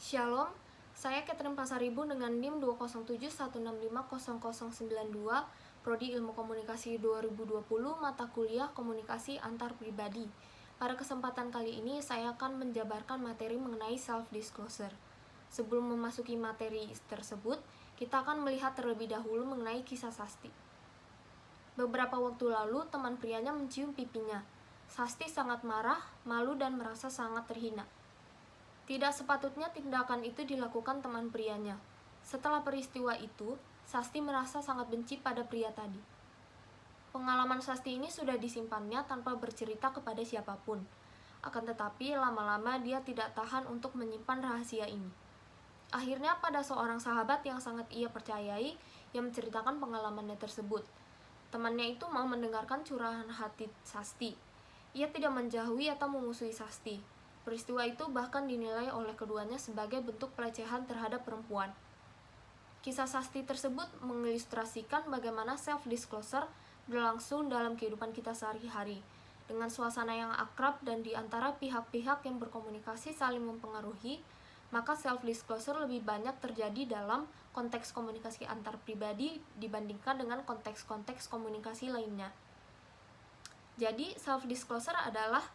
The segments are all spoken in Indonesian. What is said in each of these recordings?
Shalom, saya Catherine Pasaribu dengan NIM 20716500092, Prodi Ilmu Komunikasi 2020, mata kuliah Komunikasi Antar Pribadi. Pada kesempatan kali ini, saya akan menjabarkan materi mengenai self-disclosure. Sebelum memasuki materi tersebut, kita akan melihat terlebih dahulu mengenai kisah Sasti. Beberapa waktu lalu, teman prianya mencium pipinya. Sasti sangat marah, malu, dan merasa sangat terhina. Tidak sepatutnya tindakan itu dilakukan teman prianya. Setelah peristiwa itu, Sasti merasa sangat benci pada pria tadi. Pengalaman Sasti ini sudah disimpannya tanpa bercerita kepada siapapun. Akan tetapi, lama-lama dia tidak tahan untuk menyimpan rahasia ini. Akhirnya pada seorang sahabat yang sangat ia percayai, yang menceritakan pengalamannya tersebut. Temannya itu mau mendengarkan curahan hati Sasti. Ia tidak menjauhi atau memusuhi Sasti. Peristiwa itu bahkan dinilai oleh keduanya sebagai bentuk pelecehan terhadap perempuan. Kisah Sasti tersebut mengilustrasikan bagaimana self-disclosure berlangsung dalam kehidupan kita sehari-hari, dengan suasana yang akrab dan di antara pihak-pihak yang berkomunikasi saling mempengaruhi, maka self-disclosure lebih banyak terjadi dalam konteks komunikasi antar pribadi dibandingkan dengan konteks-konteks komunikasi lainnya. Jadi, self-disclosure adalah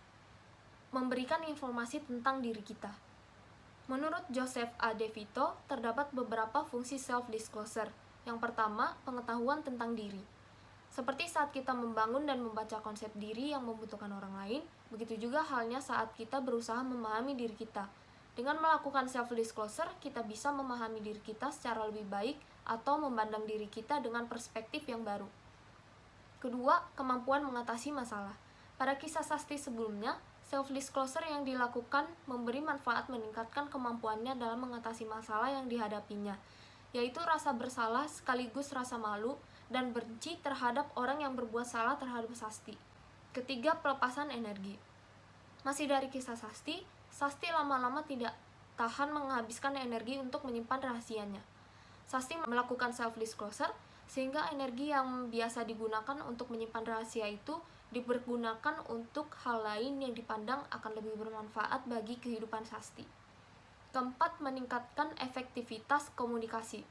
memberikan informasi tentang diri kita. Menurut Joseph A. DeVito, terdapat beberapa fungsi self-disclosure. Yang pertama, pengetahuan tentang diri. Seperti saat kita membangun dan membaca konsep diri yang membutuhkan orang lain, begitu juga halnya saat kita berusaha memahami diri kita. Dengan melakukan self-disclosure, kita bisa memahami diri kita secara lebih baik atau memandang diri kita dengan perspektif yang baru. Kedua, kemampuan mengatasi masalah. Pada kisah Sasti sebelumnya, self-disclosure yang dilakukan memberi manfaat meningkatkan kemampuannya dalam mengatasi masalah yang dihadapinya, yaitu rasa bersalah sekaligus rasa malu dan benci terhadap orang yang berbuat salah terhadap Sasti. Ketiga, pelepasan energi. Masih dari kisah Sasti, Sasti lama-lama tidak tahan menghabiskan energi untuk menyimpan rahasianya. Sasti melakukan self-disclosure sehingga energi yang biasa digunakan untuk menyimpan rahasia itu dipergunakan untuk hal lain yang dipandang akan lebih bermanfaat bagi kehidupan Sasti. Keempat, meningkatkan efektivitas komunikasi.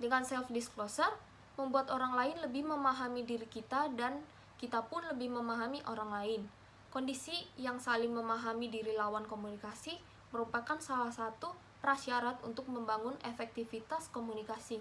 Dengan self-disclosure, membuat orang lain lebih memahami diri kita dan kita pun lebih memahami orang lain. Kondisi yang saling memahami diri lawan komunikasi merupakan salah satu prasyarat untuk membangun efektivitas komunikasi.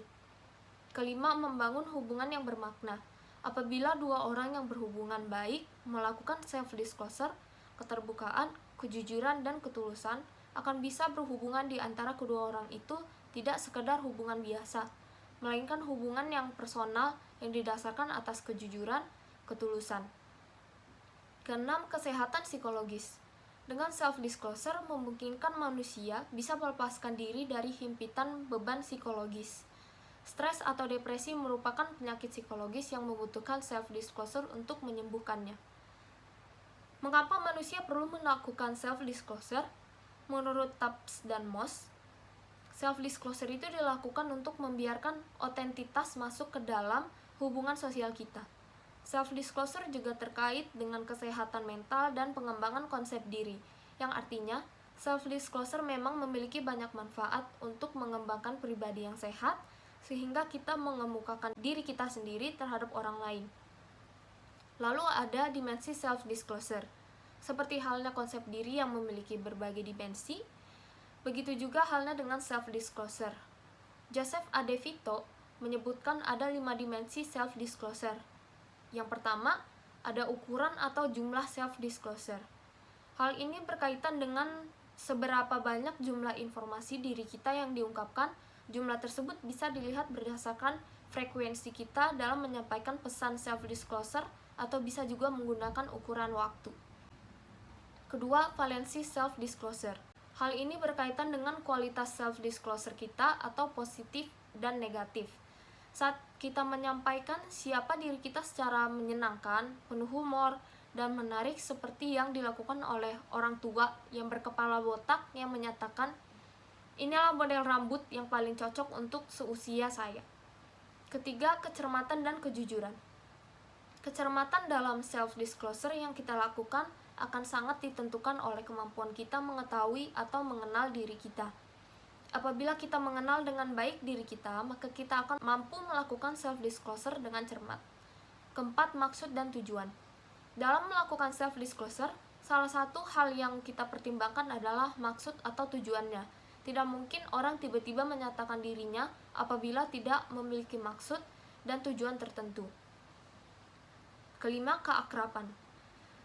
Kelima, membangun hubungan yang bermakna. Apabila dua orang yang berhubungan baik melakukan self-disclosure, keterbukaan, kejujuran, dan ketulusan akan bisa berhubungan di antara kedua orang itu tidak sekedar hubungan biasa, melainkan hubungan yang personal yang didasarkan atas kejujuran, ketulusan. Keenam, kesehatan psikologis. Dengan self-disclosure memungkinkan manusia bisa melepaskan diri dari himpitan beban psikologis. Stres atau depresi merupakan penyakit psikologis yang membutuhkan self-disclosure untuk menyembuhkannya. Mengapa manusia perlu melakukan self-disclosure? Menurut Tubbs dan Moss, self-disclosure itu dilakukan untuk membiarkan otentitas masuk ke dalam hubungan sosial kita. Self-disclosure juga terkait dengan kesehatan mental dan pengembangan konsep diri, yang artinya self-disclosure memang memiliki banyak manfaat untuk mengembangkan pribadi yang sehat, sehingga kita mengemukakan diri kita sendiri terhadap orang lain. Lalu ada dimensi self-disclosure. Seperti halnya konsep diri yang memiliki berbagai dimensi, begitu juga halnya dengan self-disclosure. Joseph A. DeVito menyebutkan ada 5 dimensi self-disclosure. Yang pertama, ada ukuran atau jumlah self-disclosure. Hal ini berkaitan dengan seberapa banyak jumlah informasi diri kita yang diungkapkan. Jumlah tersebut bisa dilihat berdasarkan frekuensi kita dalam menyampaikan pesan self-disclosure atau bisa juga menggunakan ukuran waktu. Kedua, valensi self-disclosure. Hal ini berkaitan dengan kualitas self-disclosure kita atau positif dan negatif. Saat kita menyampaikan siapa diri kita secara menyenangkan, penuh humor, dan menarik seperti yang dilakukan oleh orang tua yang berkepala botak yang menyatakan, inilah model rambut yang paling cocok untuk seusia saya. Ketiga, kecermatan dan kejujuran. Kecermatan dalam self-disclosure yang kita lakukan akan sangat ditentukan oleh kemampuan kita mengetahui atau mengenal diri kita. Apabila kita mengenal dengan baik diri kita, maka kita akan mampu melakukan self-disclosure dengan cermat. Keempat, maksud dan tujuan. Dalam melakukan self-disclosure, salah satu hal yang kita pertimbangkan adalah maksud atau tujuannya. Tidak mungkin orang tiba-tiba menyatakan dirinya apabila tidak memiliki maksud dan tujuan tertentu. Kelima, keakraban.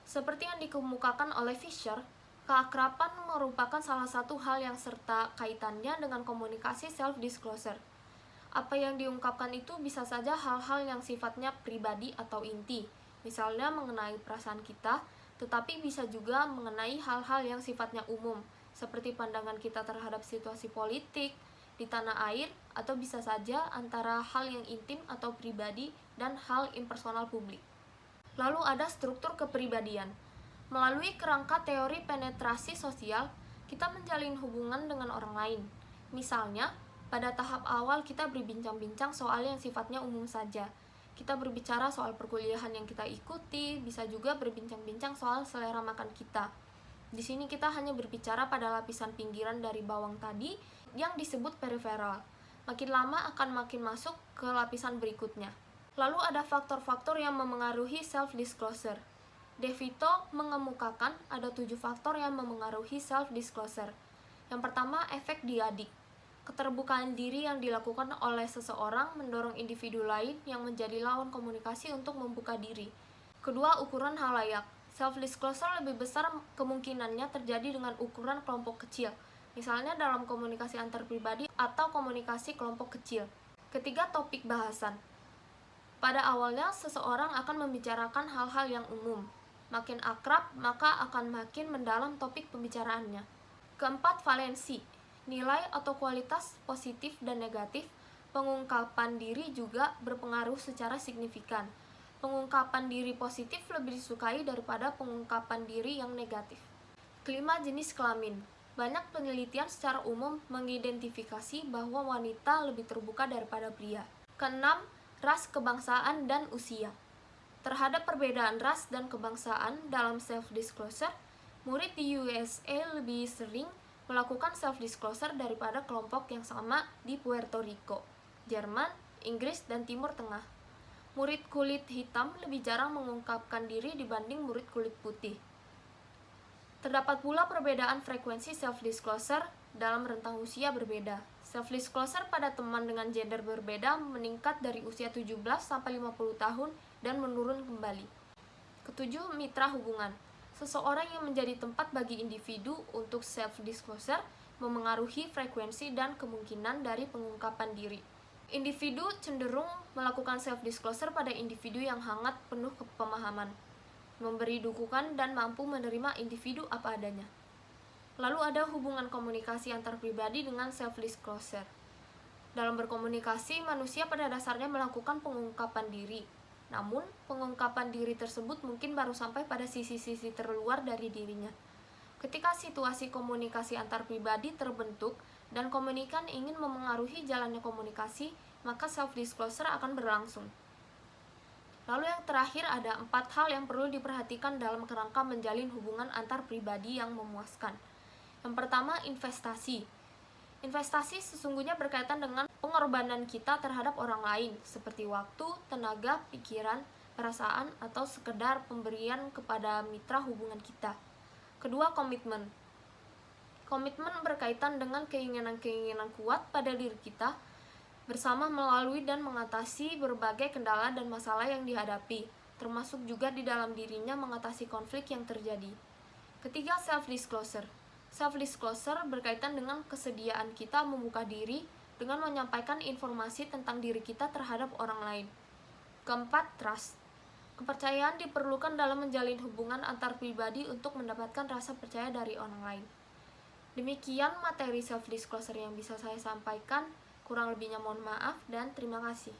Seperti yang dikemukakan oleh Fisher, keakraban merupakan salah satu hal yang serta kaitannya dengan komunikasi self-disclosure. Apa yang diungkapkan itu bisa saja hal-hal yang sifatnya pribadi atau inti, misalnya mengenai perasaan kita, tetapi bisa juga mengenai hal-hal yang sifatnya umum, seperti pandangan kita terhadap situasi politik di tanah air, atau bisa saja antara hal yang intim atau pribadi dan hal impersonal publik. Lalu ada struktur kepribadian. Melalui kerangka teori penetrasi sosial, kita menjalin hubungan dengan orang lain. Misalnya, pada tahap awal kita berbincang-bincang soal yang sifatnya umum saja. Kita berbicara soal perkuliahan yang kita ikuti, bisa juga berbincang-bincang soal selera makan kita. Di sini kita hanya berbicara pada lapisan pinggiran dari bawang tadi yang disebut periferal. Makin lama akan makin masuk ke lapisan berikutnya. Lalu ada faktor-faktor yang memengaruhi self-disclosure. DeVito mengemukakan ada 7 faktor yang memengaruhi self-disclosure. Yang pertama, efek diadik. Keterbukaan diri yang dilakukan oleh seseorang mendorong individu lain yang menjadi lawan komunikasi untuk membuka diri. Kedua, ukuran halayak. Self-disclosure lebih besar kemungkinannya terjadi dengan ukuran kelompok kecil, misalnya dalam komunikasi antar pribadi atau komunikasi kelompok kecil. Ketiga, topik bahasan. Pada awalnya, seseorang akan membicarakan hal-hal yang umum. Makin akrab, maka akan makin mendalam topik pembicaraannya. Keempat, valensi. Nilai atau kualitas positif dan negatif pengungkapan diri juga berpengaruh secara signifikan. Pengungkapan diri positif lebih disukai daripada pengungkapan diri yang negatif. Kelima, jenis kelamin. Banyak penelitian secara umum mengidentifikasi bahwa wanita lebih terbuka daripada pria. Keenam, ras, kebangsaan, dan usia. Terhadap perbedaan ras dan kebangsaan dalam self-disclosure, murid di USA lebih sering melakukan self-disclosure daripada kelompok yang sama di Puerto Rico, Jerman, Inggris, dan Timur Tengah. Murid kulit hitam lebih jarang mengungkapkan diri dibanding murid kulit putih. Terdapat pula perbedaan frekuensi self-disclosure dalam rentang usia berbeda. Self-disclosure pada teman dengan gender berbeda meningkat dari usia 17 sampai 50 tahun dan menurun kembali. Ketujuh, mitra hubungan. Seseorang yang menjadi tempat bagi individu untuk self-disclosure memengaruhi frekuensi dan kemungkinan dari pengungkapan diri. Individu cenderung melakukan self-disclosure pada individu yang hangat, penuh pemahaman, memberi dukungan, dan mampu menerima individu apa adanya. Lalu ada hubungan komunikasi antar pribadi dengan self-disclosure. Dalam berkomunikasi, manusia pada dasarnya melakukan pengungkapan diri. Namun, pengungkapan diri tersebut mungkin baru sampai pada sisi-sisi terluar dari dirinya. Ketika situasi komunikasi antar pribadi terbentuk dan komunikan ingin memengaruhi jalannya komunikasi, maka self-disclosure akan berlangsung. Lalu yang terakhir ada 4 hal yang perlu diperhatikan dalam kerangka menjalin hubungan antar pribadi yang memuaskan. Yang pertama, investasi. Investasi sesungguhnya berkaitan dengan pengorbanan kita terhadap orang lain, seperti waktu, tenaga, pikiran, perasaan, atau sekedar pemberian kepada mitra hubungan kita. Kedua, komitmen. Komitmen berkaitan dengan keinginan-keinginan kuat pada diri kita, bersama melalui dan mengatasi berbagai kendala dan masalah yang dihadapi, termasuk juga di dalam dirinya mengatasi konflik yang terjadi. Ketiga, self-disclosure. Self-disclosure berkaitan dengan kesediaan kita membuka diri dengan menyampaikan informasi tentang diri kita terhadap orang lain. Keempat, trust. Kepercayaan diperlukan dalam menjalin hubungan antar pribadi untuk mendapatkan rasa percaya dari orang lain. Demikian materi self-disclosure yang bisa saya sampaikan. Kurang lebihnya mohon maaf dan terima kasih.